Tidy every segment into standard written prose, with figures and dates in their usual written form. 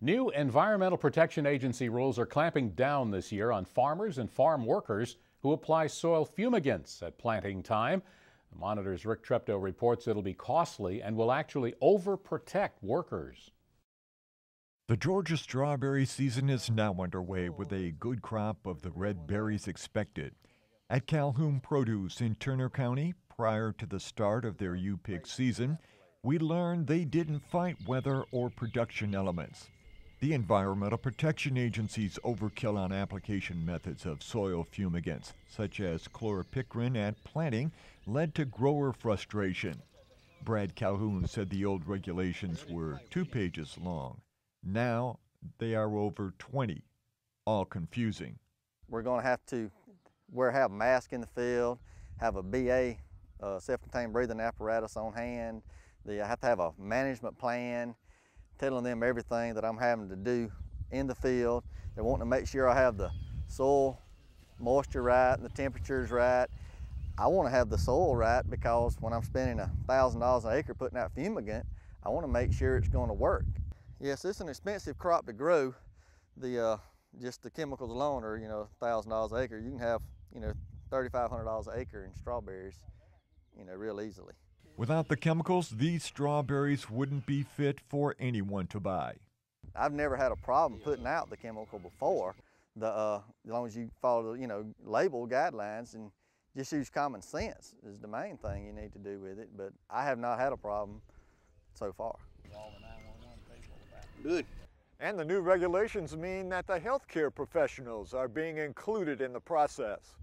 New Environmental Protection Agency rules are clamping down this year on farmers and farm workers who apply soil fumigants at planting time. The Monitor's Rick Treptow reports it'll be costly and will actually overprotect workers. The Georgia strawberry season is now underway with a good crop of the red berries expected. At Calhoun Produce in Turner County, prior to the start of their U-pick season, we learned they didn't fight weather or production elements. The Environmental Protection Agency's overkill on application methods of soil fumigants, such as chlorpicrin at planting, led to grower frustration. Brad Calhoun said the old regulations were 2 pages long. Now they are over 20, all confusing. We're going to have to have a mask in the field, have a BA, self-contained breathing apparatus on hand. I have to have a management plan, telling them everything that I'm having to do in the field. They're wanting to make sure I have the soil moisture right and the temperatures right. I want to have the soil right because when I'm spending $1,000 an acre putting out fumigant, I want to make sure it's going to work. Yes, it's an expensive crop to grow. Just the chemicals alone are, $1,000 an acre. You can have, $3,500 an acre in strawberries, real easily. Without the chemicals, these strawberries wouldn't be fit for anyone to buy. I've never had a problem putting out the chemical before, as long as you follow, label guidelines and just use common sense is the main thing you need to do with it. But I have not had a problem so far. Good. And the new regulations mean that the healthcare professionals are being included in the process.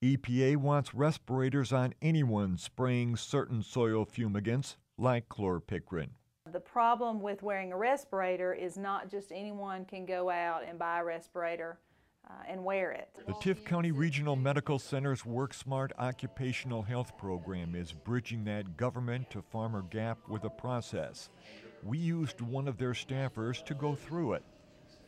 EPA wants respirators on anyone spraying certain soil fumigants like chlorpicrin. The problem with wearing a respirator is not just anyone can go out and buy a respirator and wear it. The Tift County Regional Medical Center's Work Smart Occupational Health Program is bridging that government to farmer gap with a process. We used one of their staffers to go through it.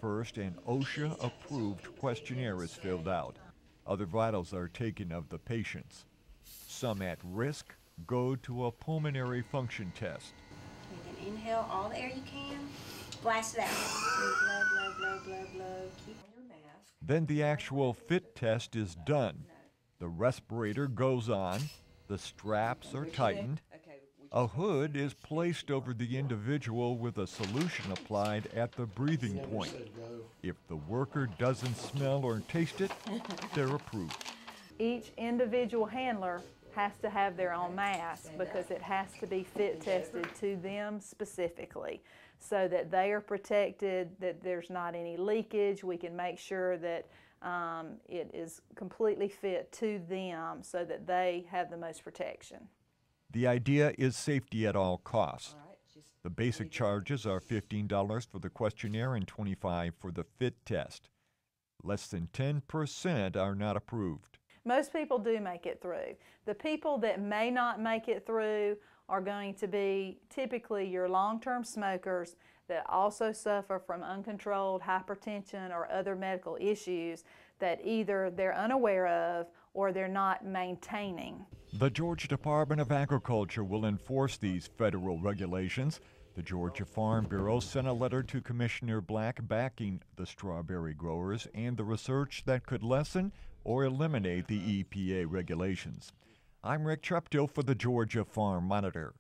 First, an OSHA-approved questionnaire is filled out. Other vitals are taken of the patients. Some at risk go to a pulmonary function test. You can inhale all the air you can, blast it out. Blow, blow, blow, blow, blow. Keep on your mask. Then the actual fit test is done. The respirator goes on, the straps are tightened, a hood is placed over the individual with a solution applied at the breathing point. If the worker doesn't smell or taste it, they're approved. Each individual handler has to have their own mask because it has to be fit tested to them specifically so that they are protected, that there's not any leakage. We can make sure that it is completely fit to them so that they have the most protection. The idea is safety at all costs. The basic charges are $15 for the questionnaire and $25 for the fit test. Less than 10% are not approved. Most people do make it through. The people that may not make it through are going to be typically your long-term smokers that also suffer from uncontrolled hypertension or other medical issues that either they're unaware of or they're not maintaining. The Georgia Department of Agriculture will enforce these federal regulations. The Georgia Farm Bureau sent a letter to Commissioner Black backing the strawberry growers and the research that could lessen or eliminate the EPA regulations. I'm Rick Treptow for the Georgia Farm Monitor.